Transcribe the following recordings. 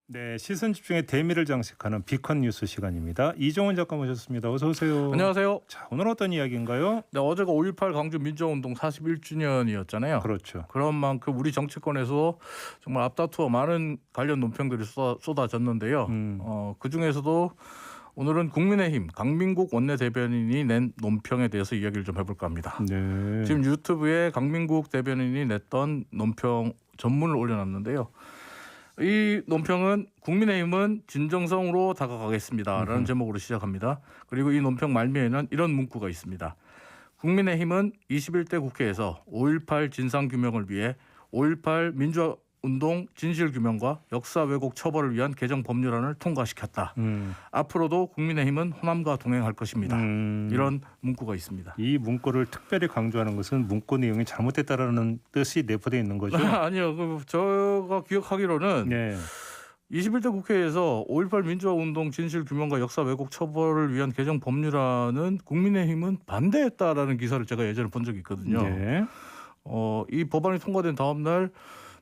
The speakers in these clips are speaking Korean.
네, 시선 집중의 대미를 장식하는 비컨 뉴스 시간입니다. 이종원 작가 모셨습니다. 어서 오세요. 안녕하세요. 자, 오늘 어떤 이야기인가요? 네, 어제가 5.18 광주 민주화운동 41주년이었잖아요. 그렇죠. 그런 만큼 우리 정치권에서 정말 앞다투어 많은 관련 논평들이 쏟아졌는데요. 그중에서도 오늘은 국민의힘 강민국 원내대변인이 낸 논평에 대해서 이야기를 좀 해볼까 합니다. 네. 지금 유튜브에 강민국 대변인이 냈던 논평 전문을 올려놨는데요. 이 논평은 국민의힘은 진정성으로 다가가겠습니다라는 제목으로 시작합니다. 그리고 이 논평 말미에는 이런 문구가 있습니다. 국민의힘은 21대 국회에서 5.18 진상규명을 위해 5.18 민주화운동 진실규명과 역사 왜곡 처벌을 위한 개정 법률안을 통과시켰다. 앞으로도 국민의힘은 호남과 동행할 것입니다. 이런 문구가 있습니다. 이 문구를 특별히 강조하는 것은 문구 내용이 잘못됐다라는 뜻이 내포되어 있는 거죠? 아니요. 제가 기억하기로는 네. 21대 국회에서 5.18 민주화운동 진실규명과 역사 왜곡 처벌을 위한 개정 법률안은 국민의힘은 반대했다라는 기사를 제가 예전에 본 적이 있거든요. 네. 이 법안이 통과된 다음 날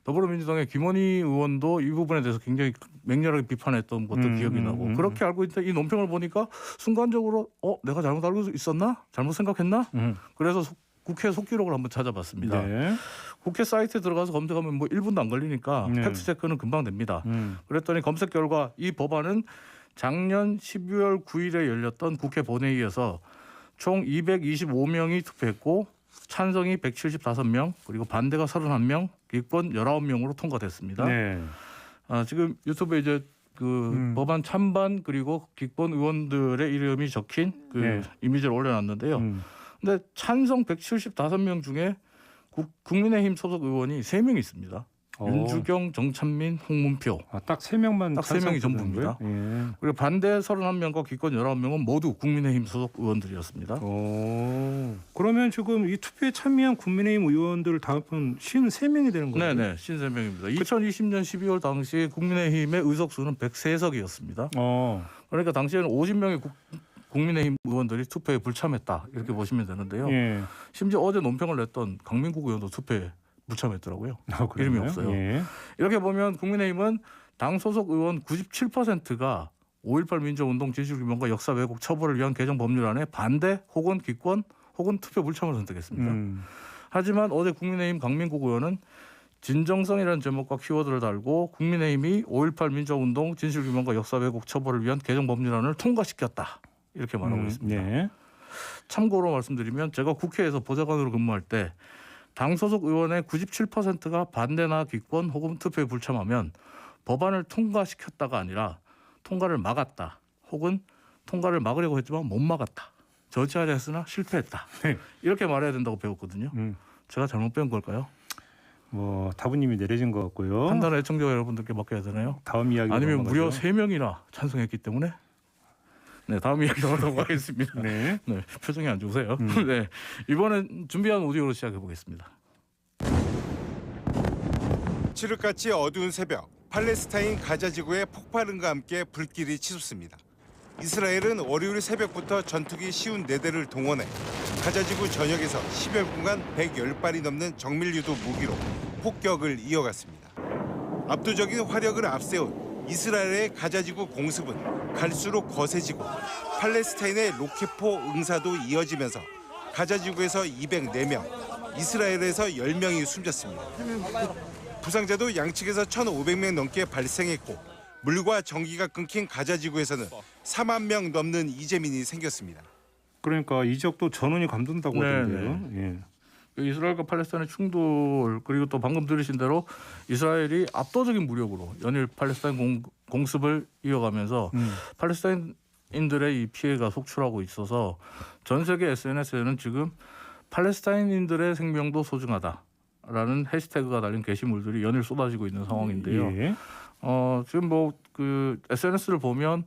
더불어민주당의 김원희 의원도 이 부분에 대해서 굉장히 맹렬하게 비판했던 것도 기억이 나고 그렇게 알고 있던 이 논평을 보니까 순간적으로 내가 잘못 알고 있었나? 잘못 생각했나? 그래서 국회 속기록을 한번 찾아봤습니다. 네. 국회 사이트에 들어가서 검색하면 뭐 1분도 안 걸리니까 팩트체크는 금방 됩니다. 그랬더니 검색 결과 이 법안은 작년 12월 9일에 열렸던 국회 본회의에서 총 225명이 투표했고 찬성이 175명 그리고 반대가 31명 기권 19명으로 통과됐습니다. 네. 지금 유튜브에 이제 그 법안 찬반 그리고 기권 의원들의 이름이 적힌 그 네. 이미지를 올려놨는데요. 근데 찬성 175명 중에 국민의힘 소속 의원이 3명 있습니다. 윤주경, 정찬민, 홍문표. 딱 3명만 딱 3명이 전부입니다. 예. 그리고 반대 31명과 기권 19명은 모두 국민의힘 소속 의원들이었습니다. 그러면 지금 이 투표에 참여한 국민의힘 의원들 다 합하면 53명이 되는 거예요? 네네, 53명입니다. 2020년 12월 당시 국민의힘의 의석수는 103석이었습니다. 그러니까 당시에는 50명의 국민의힘 의원들이 투표에 불참했다 이렇게 보시면 되는데요. 예. 심지어 어제 논평을 냈던 강민국 의원도 투표에 불참했더라고요. 이름이 없어요. 예. 이렇게 보면 국민의힘은 당 소속 의원 97%가 5.18 민주화운동 진실규명과 역사 왜곡 처벌을 위한 개정 법률안에 반대 혹은 기권 혹은 투표 불참을 선택했습니다. 하지만 어제 국민의힘 강민국 의원은 진정성이라는 제목과 키워드를 달고 국민의힘이 5.18 민주화운동 진실규명과 역사 왜곡 처벌을 위한 개정 법률안을 통과시켰다. 이렇게 말하고 있습니다. 네. 참고로 말씀드리면 제가 국회에서 보좌관으로 근무할 때 당 소속 의원의 97%가 반대나 기권 혹은 투표에 불참하면 법안을 통과시켰다가 아니라 통과를 막았다. 혹은 통과를 막으려고 했지만 못 막았다. 저지하려 했으나 실패했다. 이렇게 말해야 된다고 배웠거든요. 제가 잘못 배운 걸까요? 뭐 타부님이 내려진 것 같고요. 판단을 애청자 여러분들께 맡겨야 되나요? 다음 이야기 아니면 무려 3명이나 찬성했기 때문에? 네, 다음 이야기로 넘어가겠습니다. 네. 네, 표정이 안 좋으세요. 네, 이번엔 준비한 오디오로 시작해 보겠습니다. 칠흑같이 어두운 새벽, 팔레스타인 가자 지구의 폭발음과 함께 불길이 치솟습니다. 이스라엘은 월요일 새벽부터 전투기 쉬운 4대를 동원해 가자 지구 전역에서 10여 분간 110발이 넘는 정밀유도 무기로 폭격을 이어갔습니다. 압도적인 화력을 앞세운 이스라엘의 가자지구 공습은 갈수록 거세지고 팔레스타인의 로켓포 응사도 이어지면서 가자지구에서 204명, 이스라엘에서 10명이 숨졌습니다. 부상자도 양측에서 1,500명 넘게 발생했고 물과 전기가 끊긴 가자지구에서는 4만 명 넘는 이재민이 생겼습니다. 그러니까 이 지역도 전원이 감돈다고 하던데요. 예. 이스라엘과 팔레스타인의 충돌 그리고 또 방금 들으신 대로 이스라엘이 압도적인 무력으로 연일 팔레스타인 공습을 이어가면서 팔레스타인인들의 이 피해가 속출하고 있어서 전 세계 SNS에는 지금 팔레스타인인들의 생명도 소중하다라는 해시태그가 달린 게시물들이 연일 쏟아지고 있는 상황인데요. 예. 지금 뭐 그 SNS를 보면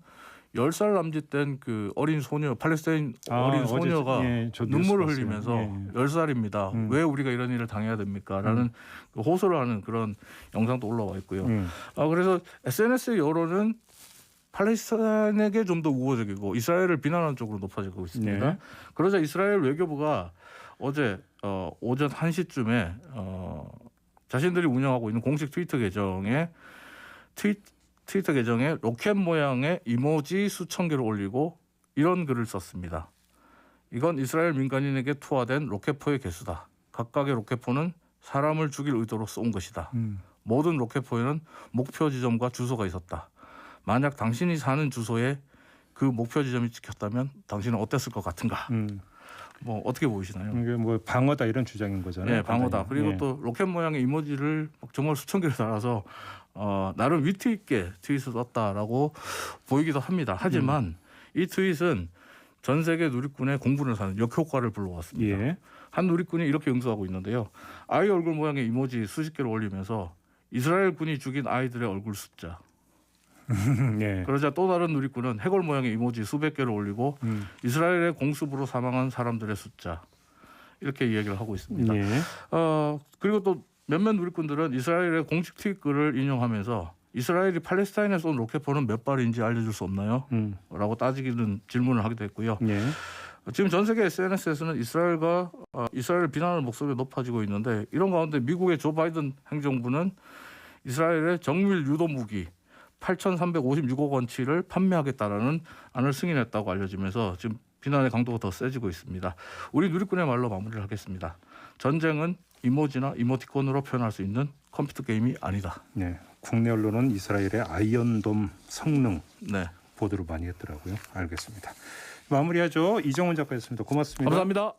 10살 남짓된 그 어린 소녀, 팔레스타인 어린 소녀가 눈물을 흘리면서 10살입니다. 왜 우리가 이런 일을 당해야 됩니까? 라는 호소를 하는 그런 영상도 올라와 있고요. 그래서 SNS의 여론은 팔레스타인에게 좀 더 우호적이고 이스라엘을 비난하는 쪽으로 높아지고 있습니다. 네. 그러자 이스라엘 외교부가 어제 오전 1시쯤에 자신들이 운영하고 있는 공식 트위터 계정에 트위터 계정에 로켓 모양의 이모지 수천 개를 올리고 이런 글을 썼습니다. 이건 이스라엘 민간인에게 투하된 로켓포의 개수다. 각각의 로켓포는 사람을 죽일 의도로 쏜 것이다. 모든 로켓포에는 목표 지점과 주소가 있었다. 만약 당신이 사는 주소에 그 목표 지점이 찍혔다면 당신은 어땠을 것 같은가? 뭐 어떻게 보이시나요? 이게 뭐 방어다 이런 주장인 거잖아요. 네, 방어다. 간단히. 그리고 예. 또 로켓 모양의 이모지를 막 정말 수천 개를 달아서 나름 위트 있게 트윗을 썼다라고 보이기도 합니다. 하지만 이 트윗은 전 세계 누리꾼의 공분을 사는 역효과를 불러왔습니다. 예. 한 누리꾼이 이렇게 응수하고 있는데요. 아이 얼굴 모양의 이모지 수십 개를 올리면서 이스라엘 군이 죽인 아이들의 얼굴 숫자. 예. 그러자 또 다른 누리꾼은 해골 모양의 이모지 수백 개를 올리고 이스라엘의 공습으로 사망한 사람들의 숫자. 이렇게 이야기를 하고 있습니다. 예. 그리고 또 몇몇 누리꾼들은 이스라엘의 공식 트윗 글을 인용하면서 이스라엘이 팔레스타인에 쏜 로켓포는 몇 발인지 알려줄 수 없나요? 라고 따지기는 질문을 하기도 했고요. 예. 지금 전 세계 SNS에서는 이스라엘 비난하는 목소리가 높아지고 있는데 이런 가운데 미국의 조 바이든 행정부는 이스라엘의 정밀 유도 무기 8,356억 원치를 판매하겠다라는 안을 승인했다고 알려지면서 지금 비난의 강도가 더 세지고 있습니다. 우리 누리꾼의 말로 마무리를 하겠습니다. 전쟁은 이모지나 이모티콘으로 표현할 수 있는 컴퓨터 게임이 아니다. 네. 국내 언론은 이스라엘의 아이언돔 성능 네, 보도를 많이 했더라고요. 알겠습니다. 마무리하죠. 이정훈 작가였습니다. 고맙습니다. 감사합니다.